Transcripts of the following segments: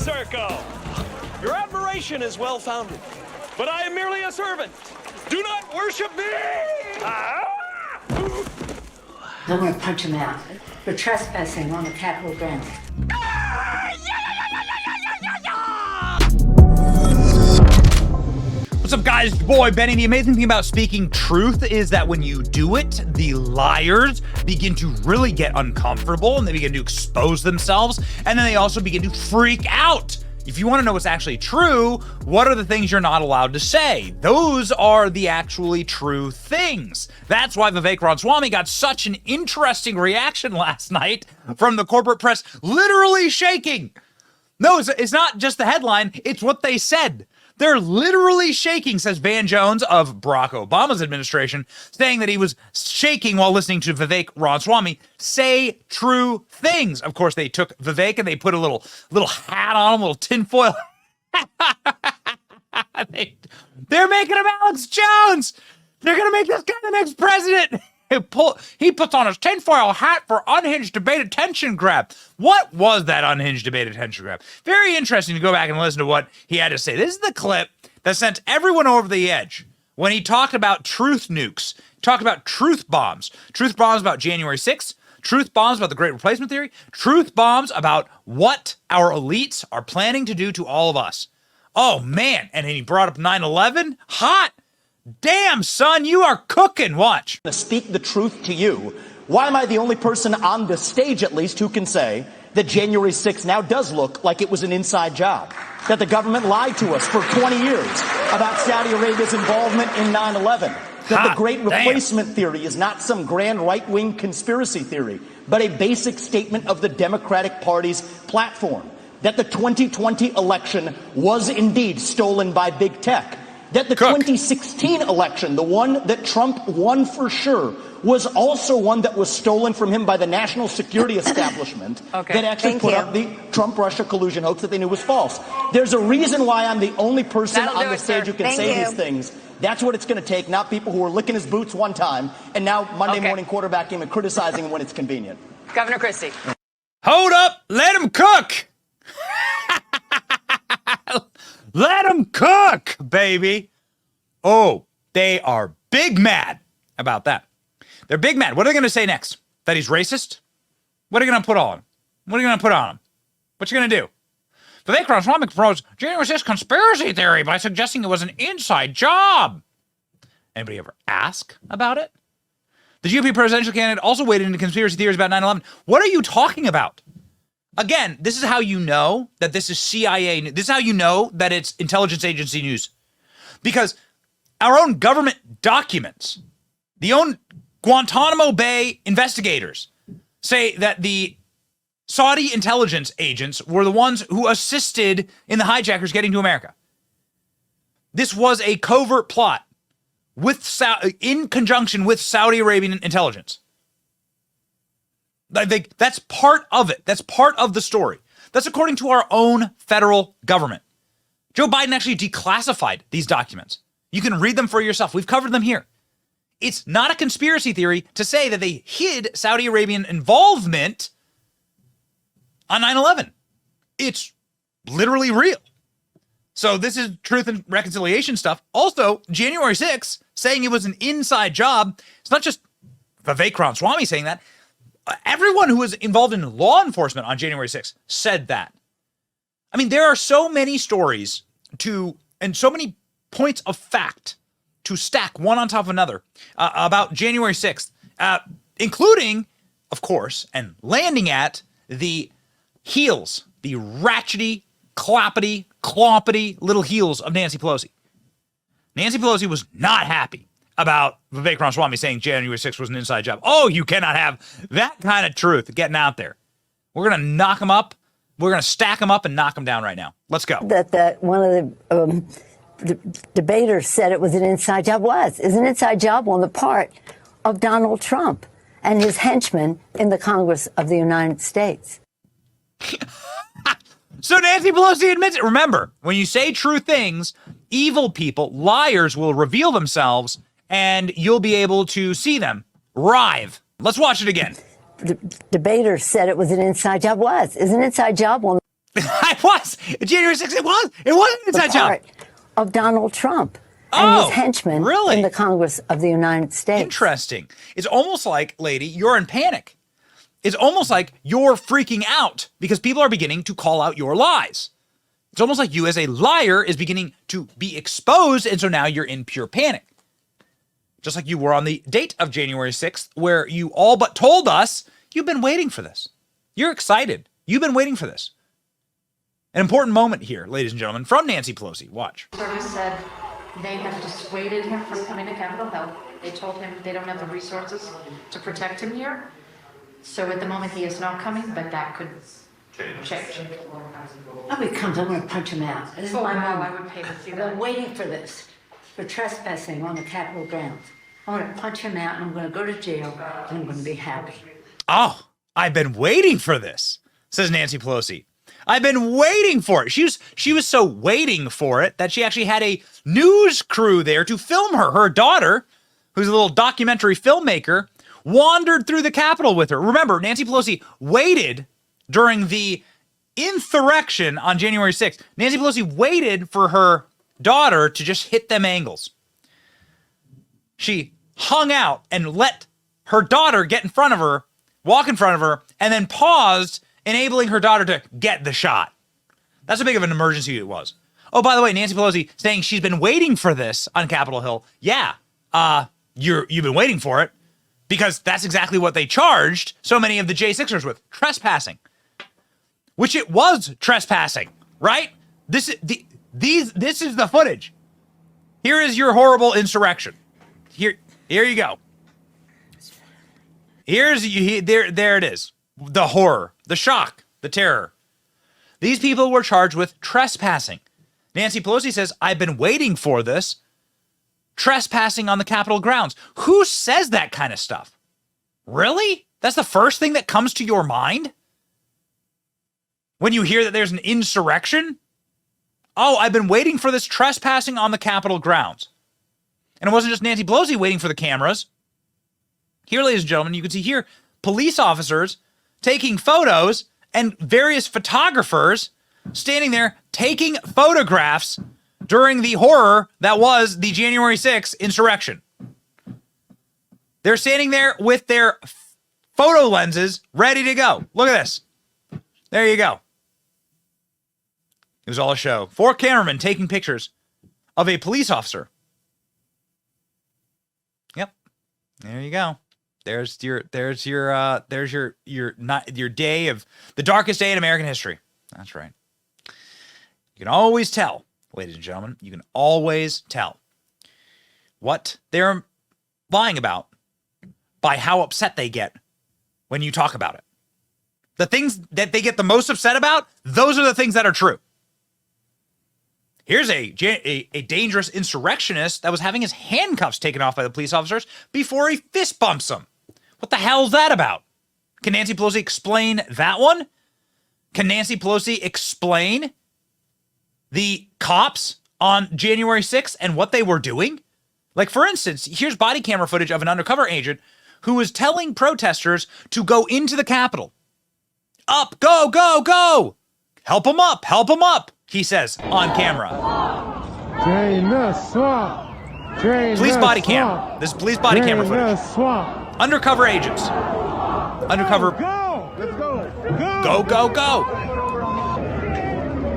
Circo. Your admiration is well-founded, but I am merely a servant. Do not worship me! I'm going to punch him out for trespassing on the Capitol grounds. What's up, guys? Your boy, Benny. The amazing thing about speaking truth is that when you do it, the liars begin to really get uncomfortable and they begin to expose themselves, and then they also begin to freak out. If you want to know what's actually true, what are the things you're not allowed to say? Those are the actually true things. That's why Vivek Ramaswamy got such an interesting reaction last night from the corporate press, literally shaking. No, it's not just the headline, it's what they said. They're literally shaking, says Van Jones of Barack Obama's administration, saying that he was shaking while listening to Vivek Ramaswamy say true things. Of course, they took Vivek and they put a little hat on him, a little tinfoil. They're making him Alex Jones. They're going to make this guy the next president. He puts on his tinfoil hat for unhinged debate attention grab. What was that unhinged debate attention grab? Very interesting to go back and listen to what he had to say. This is the clip that sent everyone over the edge when he talked about truth nukes, talked about truth bombs about January 6th, truth bombs about the Great Replacement Theory, truth bombs about what our elites are planning to do to all of us. Oh, man. And he brought up 9/11. Hot. Damn, son, you are cooking. Watch. To speak the truth to you, why am I the only person on this stage, at least, who can say that January 6th now does look like it was an inside job? That the government lied to us for 20 years about Saudi Arabia's involvement in 9/11? That the Great Replacement Theory is not some grand right-wing conspiracy theory, but a basic statement of the Democratic Party's platform? That the 2020 election was indeed stolen by big tech? That the 2016 election, the one that Trump won for sure, was also one that was stolen from him by the national security establishment that actually put up the Trump-Russia collusion hoax that they knew was false. There's a reason why I'm the only person on the stage who can say these things. That's what it's going to take, not people who are licking his boots one time and now Monday morning quarterbacking him and criticizing him when it's convenient. Governor Christie. Hold up. Let him cook. Let him cook, baby. Oh, they are big mad about that. They're big mad. What are they going to say next? That he's racist? What are you going to put on him? What are you going to put on him? What you going to do? Vivek Ramaswamy proposed January 6th conspiracy theory by suggesting it was an inside job. Anybody ever ask about it? The GOP presidential candidate also waded into conspiracy theories about 9/11. What are you talking about? Again, this is how you know that this is CIA. This is how you know that it's intelligence agency news. Because our own government documents, the own Guantanamo Bay investigators say that the Saudi intelligence agents were the ones who assisted in the hijackers getting to America. This was a covert plot in conjunction with Saudi Arabian intelligence. That's part of it. That's part of the story. That's according to our own federal government. Joe Biden actually declassified these documents. You can read them for yourself. We've covered them here. It's not a conspiracy theory to say that they hid Saudi Arabian involvement on 9/11. It's literally real. So this is truth and reconciliation stuff. Also, January 6th, saying it was an inside job. It's not just Vivek Ramaswamy saying that. Everyone who was involved in law enforcement on January 6th said that. I mean, there are so many stories and so many points of fact to stack one on top of another about January 6th, including, of course, and landing at the heels, the ratchety, clappity, clompity little heels of Nancy Pelosi. Nancy Pelosi was not happy about Vivek Ramaswamy saying January 6th was an inside job. Oh, you cannot have that kind of truth getting out there. We're going to knock them up. We're going to stack them up and knock them down right now. Let's go. That one of the debaters said it was an inside job. Is an inside job on the part of Donald Trump and his henchmen in the Congress of the United States. So Nancy Pelosi admits it. Remember, when you say true things, evil people, liars will reveal themselves and you'll be able to see them writhe. Let's watch it again. The debater said it was an inside job. Is an inside job on. I was. January 6th, it was. It was an inside job. Part of Donald Trump and his henchmen really? in the Congress of the United States. Interesting. It's almost like, lady, you're in panic. It's almost like you're freaking out because people are beginning to call out your lies. It's almost like you as a liar is beginning to be exposed, and so now you're in pure panic. Just like you were on the date of January 6th, where you all but told us you've been waiting for this. You're excited. You've been waiting for this. An important moment here, ladies and gentlemen, from Nancy Pelosi. Watch. Service said they have dissuaded him from coming to Capitol Hill. They told him they don't have the resources to protect him here. So at the moment he is not coming, but that could change. Oh, he comes, I'm going to punch him out. This is my wow, moment. I would pay to see I've that. been waiting for this, for trespassing on the Capitol grounds. I'm going to punch him out, and I'm going to go to jail, and I'm going to be happy. Oh, I've been waiting for this, says Nancy Pelosi. I've been waiting for it. She was so waiting for it that she actually had a news crew there to film her. Her daughter, who's a little documentary filmmaker, wandered through the Capitol with her. Remember, Nancy Pelosi waited during the insurrection on January 6th. Nancy Pelosi waited for her daughter to just hit them angles. She hung out and let her daughter get in front of her, walk in front of her, and then paused, enabling her daughter to get the shot. That's how big of an emergency it was. Oh, by the way, Nancy Pelosi saying she's been waiting for this on Capitol Hill. Yeah, you've been waiting for it because that's exactly what they charged so many of the J6ers with, trespassing. Which it was trespassing, right? This is the footage. Here is your horrible insurrection. Here you go. There it is. The horror, the shock, the terror. These people were charged with trespassing. Nancy Pelosi says, I've been waiting for this. Trespassing on the Capitol grounds. Who says that kind of stuff? Really? That's the first thing that comes to your mind? When you hear that there's an insurrection? Oh, I've been waiting for this trespassing on the Capitol grounds. And it wasn't just Nancy Pelosi waiting for the cameras. Here, ladies and gentlemen, you can see here police officers taking photos and various photographers standing there taking photographs during the horror that was the January 6th insurrection. They're standing there with their photo lenses ready to go. Look at this. There you go. It was all a show. 4 cameramen taking pictures of a police officer. Yep. There you go. There's your day of the darkest day in American history. That's right. You can always tell, ladies and gentlemen, you can always tell what they're lying about by how upset they get when you talk about it. The things that they get the most upset about, those are the things that are true. Here's a dangerous insurrectionist that was having his handcuffs taken off by the police officers before he fist bumps them. What the hell's that about? Can Nancy Pelosi explain that one? Can Nancy Pelosi explain the cops on January 6th and what they were doing? Like, for instance, here's body camera footage of an undercover agent who was telling protesters to go into the Capitol. Up, go, go, go! Help them up, he says on camera. Drain the swamp. Drain Police the body swamp. cam. This is police body camera Drain the footage. swamp. Undercover agents. Undercover. Go! Let's go. Go, go, go.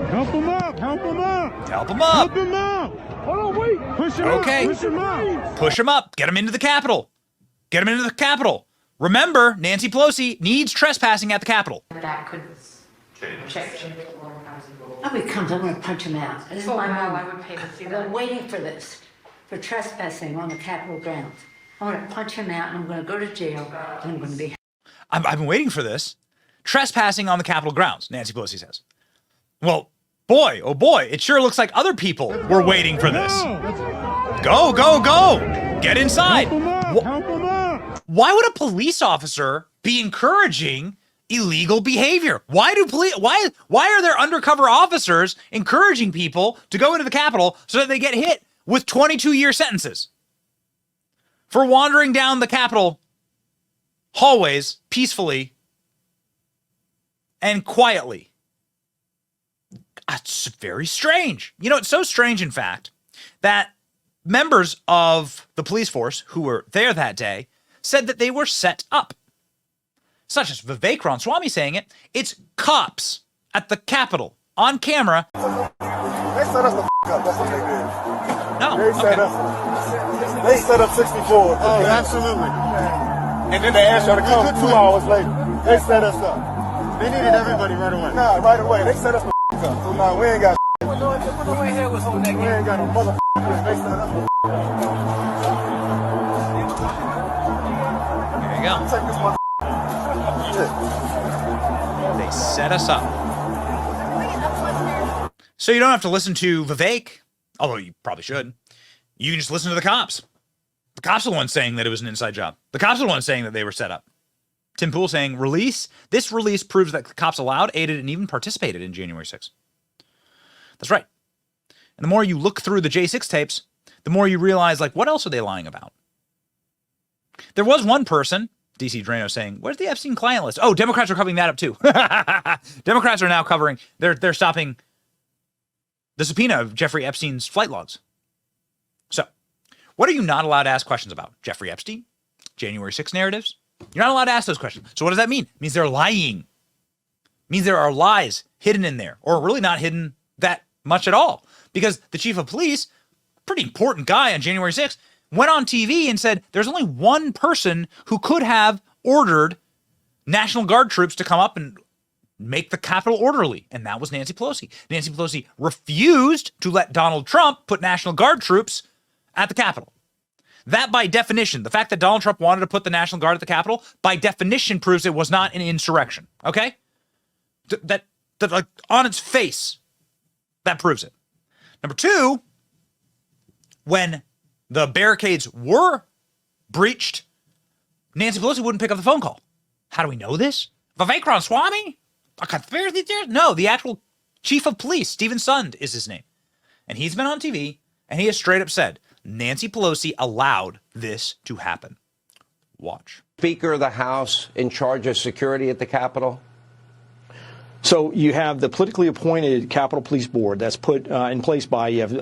Help him up. Help him up. Help them up. Help him up. Hold on, wait. Push him Okay. up. Push him up. Push them up. Get them into the Capitol. Get them into the Capitol. Remember, Nancy Pelosi needs trespassing at the Capitol. That could change. Oh, he comes, I'm going to punch him out. This is my wow, moment. I would pay to see I've that. been waiting for this, for trespassing on the Capitol grounds. I'm going to punch him out, and I'm going to go to jail, and I'm going to be happy. I've been waiting for this. Trespassing on the Capitol grounds, Nancy Pelosi says. Well, boy, oh boy, it sure looks like other people were waiting for this. Go, go, go. Get inside. Help him up. Help him up. Why would a police officer be encouraging illegal behavior? Why are there undercover officers encouraging people to go into the Capitol so that they get hit with 22-year sentences for wandering down the Capitol hallways peacefully and quietly? It's very strange. You know, it's so strange, in fact, that members of the police force who were there that day said that they were set up. It's not just Vivek Ramaswamy saying it. It's cops at the Capitol on camera. They set us the up. That's what they did. No. They set us. They set up 64. Oh, absolutely. And then they asked y'all to come 2 hours later. They set us up. They needed everybody right away. Nah, right away. They set us the up. So now we ain't got. We ain't got no mother. They set us the There you go. Take this mother. They set us up. So you don't have to listen to Vivek, although you probably should. You can just listen to the cops. The cops are the ones saying that it was an inside job. The cops are the ones saying that they were set up. Tim Pool saying, this release proves that the cops allowed, aided, and even participated in January 6th. That's right. And the more you look through the J6 tapes, the more you realize, like, what else are they lying about? There was one person, DC Drano, saying, where's the Epstein client list? Oh, Democrats are covering that up too. Democrats are now covering, they're stopping the subpoena of Jeffrey Epstein's flight logs. So, what are you not allowed to ask questions about? Jeffrey Epstein? January 6th narratives? You're not allowed to ask those questions. So what does that mean? It means they're lying. It means there are lies hidden in there, or really not hidden that much at all. Because the chief of police, pretty important guy on January 6th, went on TV and said there's only one person who could have ordered National Guard troops to come up and make the Capitol orderly, and that was Nancy Pelosi. Nancy Pelosi refused to let Donald Trump put National Guard troops at the Capitol. That, by definition, the fact that Donald Trump wanted to put the National Guard at the Capitol, by definition proves it was not an insurrection, okay? That like, on its face, that proves it. Number two, when the barricades were breached, Nancy Pelosi wouldn't pick up the phone call. How do we know this? Vivek Ramaswamy? A conspiracy theorist? No, the actual chief of police, Stephen Sund, is his name. And he's been on TV, and he has straight up said, Nancy Pelosi allowed this to happen. Watch. Speaker of the House in charge of security at the Capitol? So you have the politically appointed Capitol Police Board that's put in place by, you have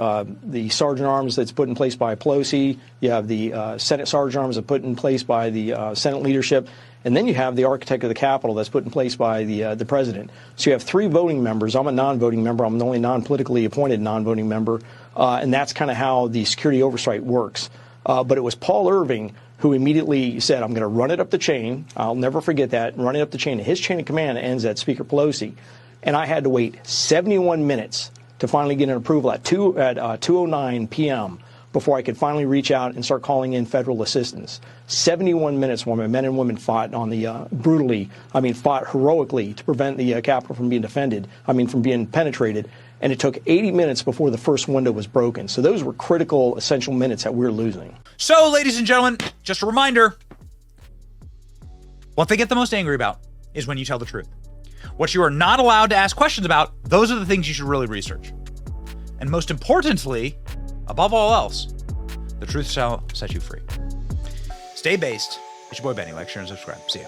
the Sergeant Arms that's put in place by Pelosi, you have the Senate Sergeant Arms that's put in place by the Senate leadership, and then you have the architect of the Capitol that's put in place by the president. So you have 3 voting members. I'm a non-voting member. I'm the only non-politically appointed non-voting member, and that's kind of how the security oversight works. But it was Paul Irving who immediately said, I'm going to run it up the chain. I'll never forget that, run it up the chain. His chain of command ends at Speaker Pelosi. And I had to wait 71 minutes to finally get an approval at 2:09 p.m. before I could finally reach out and start calling in federal assistance. 71 minutes while my men and women fought on the fought heroically to prevent the Capitol from being from being penetrated. And it took 80 minutes before the first window was broken. So those were critical, essential minutes that we're losing. So, ladies and gentlemen, just a reminder, what they get the most angry about is when you tell the truth. What you are not allowed to ask questions about, those are the things you should really research. And most importantly, above all else, the truth shall set you free. Stay based. It's your boy Benny. Like, share, and subscribe. See ya.